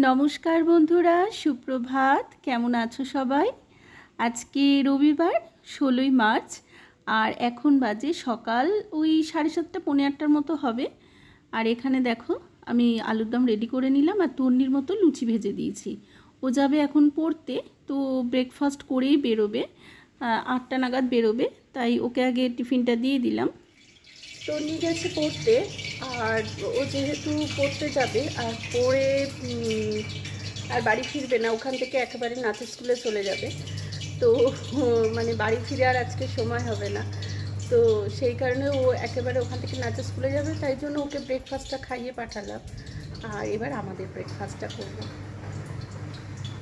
নমস্কার বন্ধুরা, সুপ্রভাত। কেমন আছো সবাই? আজকে রবিবার 16ই মার্চ আর এখন বাজে সকাল ওই 7:30 পৌনে 8টার মতো হবে। আর এখানে দেখো আমি আলুর দম রেডি করে নিলাম আর তন্নির মতো লুচি ভেজে দিয়েছি। ও যাবে এখন পড়তে, তো ব্রেকফাস্ট করেই বেরোবে, 8টা নাগাদ বেরোবে, তাই ওকে আগে টিফিনটা দিয়ে দিলাম। তন্নি গেছে পড়তে, আর ও যেহেতু পড়তে যাবে আর পড়ে আর বাড়ি ফিরবে না, ওখান থেকে একেবারে নাচের স্কুলে চলে যাবে। তো মানে বাড়ি ফিরে আর আজকে সময় হবে না, তো সেই কারণে ও একেবারে ওখান থেকে নাচের স্কুলে যাবে, তাই জন্য ওকে ব্রেকফাস্টটা খাইয়ে পাঠালাম। আর এবার আমাদের ব্রেকফাস্টটা করবো।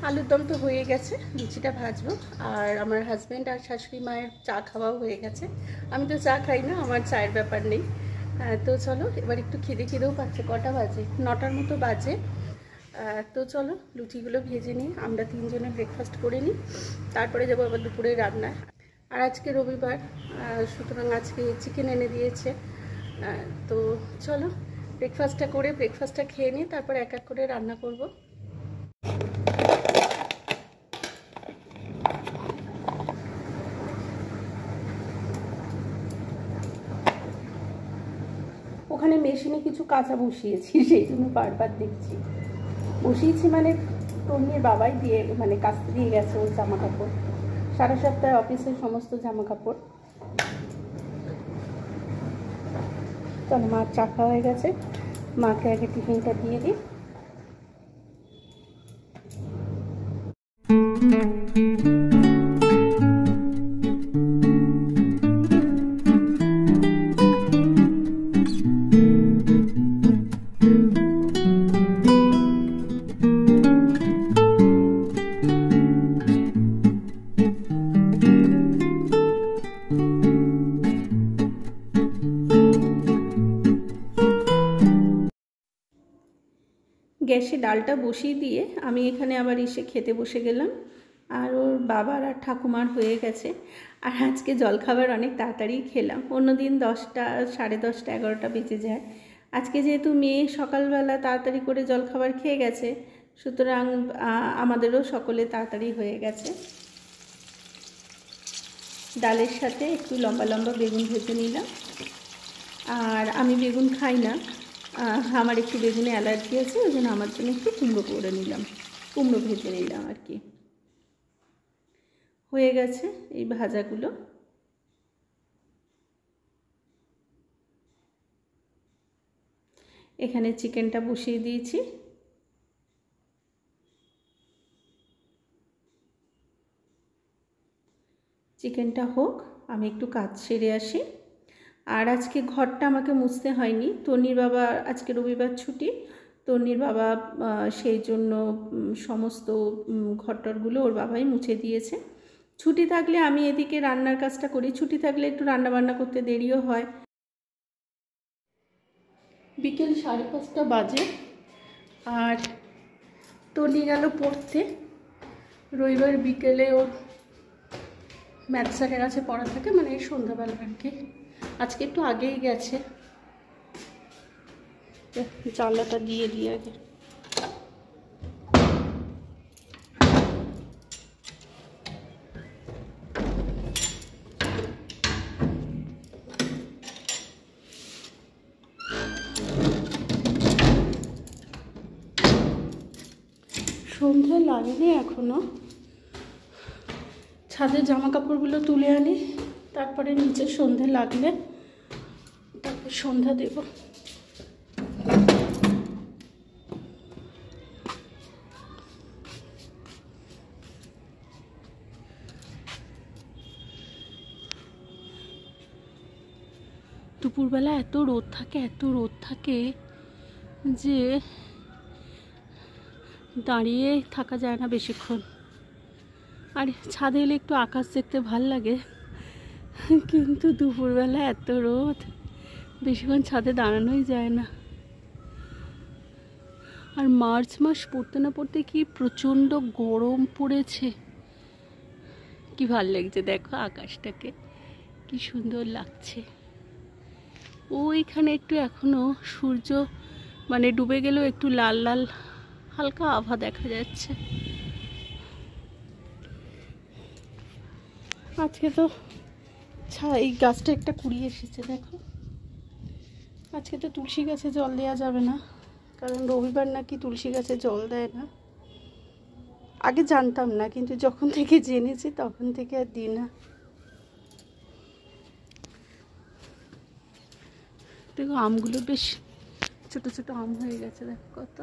আলুর দম তো হয়ে গেছে, লুচিটা ভাজবো। আর আমার হাজব্যান্ড আর শাশুড়ি মায়ের চা খাওয়াও হয়ে গেছে। আমি তো চা খাই না, আমার চায়ের ব্যাপার নেই। তো চলো, এবার একটু খিদেও পাচ্ছে। কটা বাজে? 9টার মতো বাজে। তো চলো লুচিগুলো ভেজে নিই, আমরা তিনজনে ব্রেকফাস্ট করে নিই, তারপরে যাবো আবার দুপুরে রান্না। আর আজকে রবিবার, সুতরাং আজকে চিকেন এনে দিয়েছে। তো চলো ব্রেকফাস্টটা খেয়ে নিই, তারপর এক এক করে রান্না করব। ওখানে মেশিনে কিছু কাঁচা বসিয়েছি, সেই জন্য বারবার দেখছি। বসিয়েছি মানে তন্নির বাবাই দিয়ে মানে কাচতে দিয়ে গেছে ওর জামা কাপড়, সারা সপ্তাহে অফিসের সমস্ত জামা কাপড়। চলো, মার চা খাওয়া হয়ে গেছে, মাকে আগে টিফিনটা দিয়ে দিই। গ্যাসে ডালটা বসিয়ে দিয়ে আমি এখানে আবার এসে খেতে বসে গেলাম। আর ওর বাবার আর ঠাকুমার হয়ে গেছে। আর আজকে জলখাবার অনেক তাড়াতাড়ি খেলাম। অন্যদিন 10টা, 10:30, 11টা বেজে যায়। আজকে যেহেতু মেয়ে সকালবেলা তাড়াতাড়ি করে জলখাবার খেয়ে গেছে, সুতরাং আমাদেরও সকলে তাড়াতাড়ি হয়ে গেছে। ডালের সাথে একটু লম্বা লম্বা বেগুন ভেজে নিলাম। আর আমি বেগুন খাই না, আমার একটু বেগুনে অ্যালার্জি আছে, ওই জন্য আমার জন্য একটু কুমড়ো ভেজে নিলাম আর কি। হয়ে গেছে এই ভাজাগুলো। এখানে চিকেনটা বসিয়ে দিয়েছি। চিকেনটা হোক, আমি একটু কাজ সেরে আসি। আর আজকে ঘরটা আমাকে মুছতে হয়নি, তন্নির বাবা আজকে রবিবার ছুটি, তন্নির বাবা সেই জন্য সমস্ত ঘরটরগুলো ওর বাবাই মুছে দিয়েছে। ছুটি থাকলে আমি এদিকে রান্নার কাজটা করি, ছুটি থাকলে একটু রান্না বান্না করতে দেরিও হয়। বিকেল 5:30 বাজে, আর তন্নি গেল পড়তে। রবিবার বিকেলে ওর ম্যাথ স্যারের কাছে পড়া থাকে, মানে এই সন্ধ্যাবেলা আর কি। আজকে একটু আগেই গেছে। জানলাটা দিয়ে দিই আগে। সন্ধ্যে লাগেনি এখনো। ছাদের জামা কাপড়গুলো তুলে আনি, তারপরে নিচে সন্ধ্যে লাগলে তারপর সন্ধ্যা দেব। দুপুরবেলা এত রোদ থাকে যে দাঁড়িয়ে থাকা যায় না বেশিক্ষণ। আর ছাদে এলে একটু আকাশ দেখতে ভাল লাগে, কিন্তু দুপুরবেলা এত রোদ, বেশিক্ষণ ছাদে দাঁড়ানোই যায় না। আর মার্চ মাস পড়তে না পড়তে কি প্রচণ্ড গরম পড়েছে। কি ভাল লাগছে দেখো, আকাশটাকে কি সুন্দর লাগছে। ওইখানে একটু এখনো সূর্য মানে ডুবে গেলেও একটু লাল লাল হালকা আভা দেখা যাচ্ছে। আজকে তো এই গাছটা একটা কুড়িয়ে এসেছে দেখো। আজকে তো তুলসী গাছে জল দেওয়া যাবে না, কারণ রবিবার নাকি তুলসী গাছে জল দেয় না। আগে জানতাম না, কিন্তু যখন থেকে জেনেছি তখন থেকে আর দিই না। দেখো আমগুলো বেশ ছোট ছোট আম হয়ে গেছে, দেখো কত।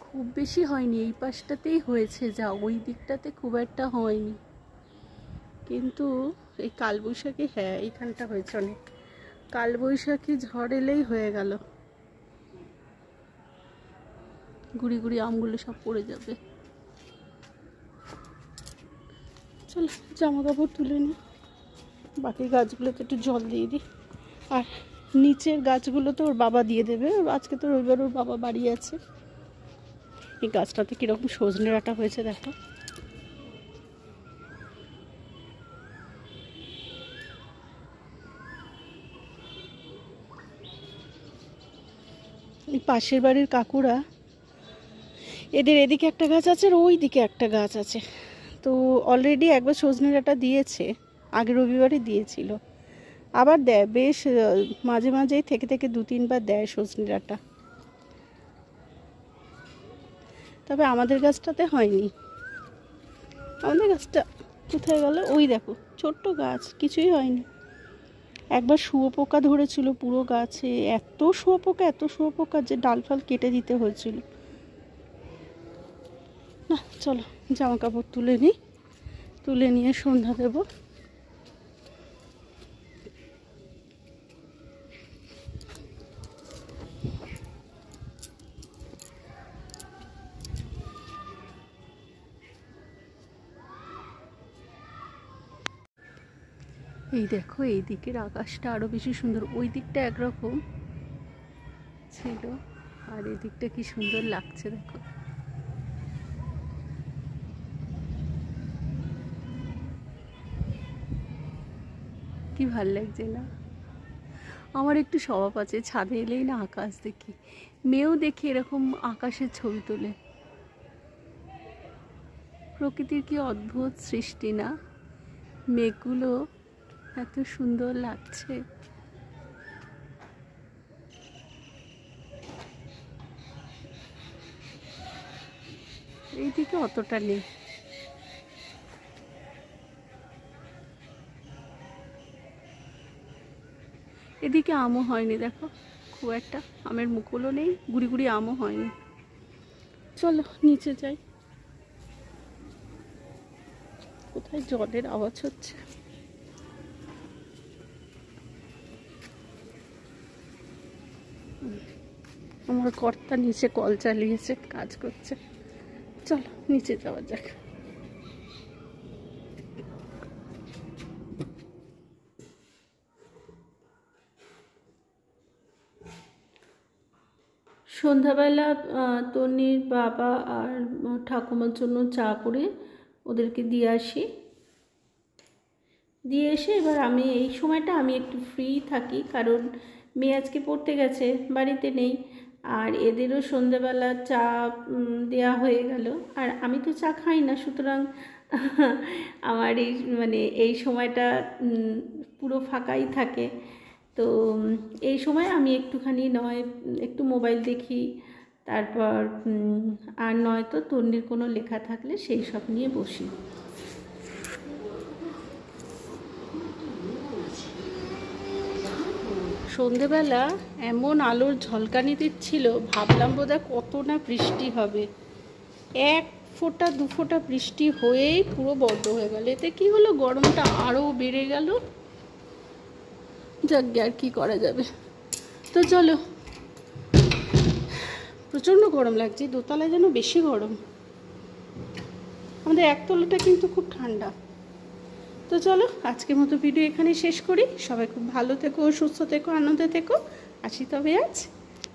খুব বেশি হয়নি, এই পাশটাতেই হয়েছে যা, ওই দিকটাতে খুব একটা হয়নি। কিন্তু এই কালবৈশাখী, হ্যাঁ এইখানটা হয়েছে অনেক। কালবৈশাখী ঝড় এলেই হয়ে গেল, গুড়ি গুড়ি আমগুলো সব পড়ে যাবে। চলো জামা কাপড় তুলে নিই, বাকি গাছগুলোতে একটু জল দিয়ে দিই। আর নিচের গাছগুলো তো ওর বাবা দিয়ে দেবে, আজকে তো রবিবার ওর বাবা বাড়ি আছে। এই গাছটাতে কীরকম সজনে ডাঁটা হয়েছে দেখো। এই পাশের বাড়ির কাকুরা, এদের এদিকে একটা গাছ আছে আর ওই দিকে একটা গাছ আছে, তো অলরেডি একবার সজনে ডাঁটা দিয়েছে, আগের রবিবারই দিয়েছিল। আবার দেয় বেশ মাঝে মাঝেই, থেকে থেকে 2-3 বার দেয় সজনে ডাঁটা। তবে আমাদের গাছটাতে হয়নি। আমাদের গাছটা কোথায় গেল? ওই দেখো ছোট্ট গাছ, কিছুই হয়নি। একবার শুয়োপোকা ধরেছিল পুরো গাছে, এত শুয়োপোকা যে ডাল ফাল কেটে দিতে হয়েছিল। না চলো জামা কাপড় তুলে নিই, তুলে নিয়ে সন্ধ্যা দেবো। এই দেখো এই দিকের আকাশটা আরো বেশি সুন্দর, ওই দিকটা একরকম ছিল আর এই দিকটা কি সুন্দর লাগছে দেখো। কি ভাল লাগছে না? আমার একটু স্বভাব আছে, ছাদে এলেই না আকাশ দেখি, মেয়েও দেখি এরকম আকাশের ছবি তোলে। প্রকৃতির কি অদ্ভুত সৃষ্টি না, মেঘগুলো এত সুন্দর লাগছে। এইদিকে অতটা নেই। এদিকে আমও হয়নি দেখো, খুব একটা আমের মুকুলও নেই, গুড়ি গুড়ি আমও হয়নি। চলো নিচে যাই, কোথায় জলের আওয়াজ হচ্ছে। আমার কর্তা নিচে কল চালিয়েছে, কাজ করছে। চলো নিচে যাওয়া যাক। সন্ধ্যাবেলা তন্নির বাবা আর ঠাকুমার জন্য চা করে ওদেরকে দিয়ে আসি, দিয়ে এসে এবার আমি এই সময়টা আমি একটু ফ্রি থাকি, কারণ মেয়ে আজকে পড়তে গেছে, বাড়িতে নেই। আর এদেরও সন্ধ্যাবেলা চা দেয়া হয়ে গেল, আর আমি তো চা খাই না, সুতরাং আমার এই এই সময়টা পুরো ফাঁকাই থাকে। তো এই সময় আমি একটুখানি নয় একটু মোবাইল দেখি, তারপর আর নয়তো তন্নির কোনো লেখা থাকলে সেই সব নিয়ে বসি। সন্ধেবেলা এমন আলোর ঝলকানি দিচ্ছিল, ভাবলাম বোধহয় কত না বৃষ্টি হবে। 1 ফোঁটা 2 ফোঁটা বৃষ্টি হয়েই পুরো বন্ধ হয়ে গেল। এতে কি হলো, গরমটা আরও বেড়ে গেল। যাক আর কি করা যাবে। তো চলো, প্রচণ্ড গরম লাগছে, দোতলায় যেন বেশি গরম, আমাদের একতলাটা কিন্তু খুব ঠান্ডা। তো চলো আজকের মতো ভিডিও এখানে শেষ করি। সবাই খুব ভালো থেকো, সুস্থ থেকো, আনন্দে থেকো। আসি তবে আজ,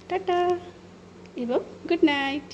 টাটা এবং গুড নাইট।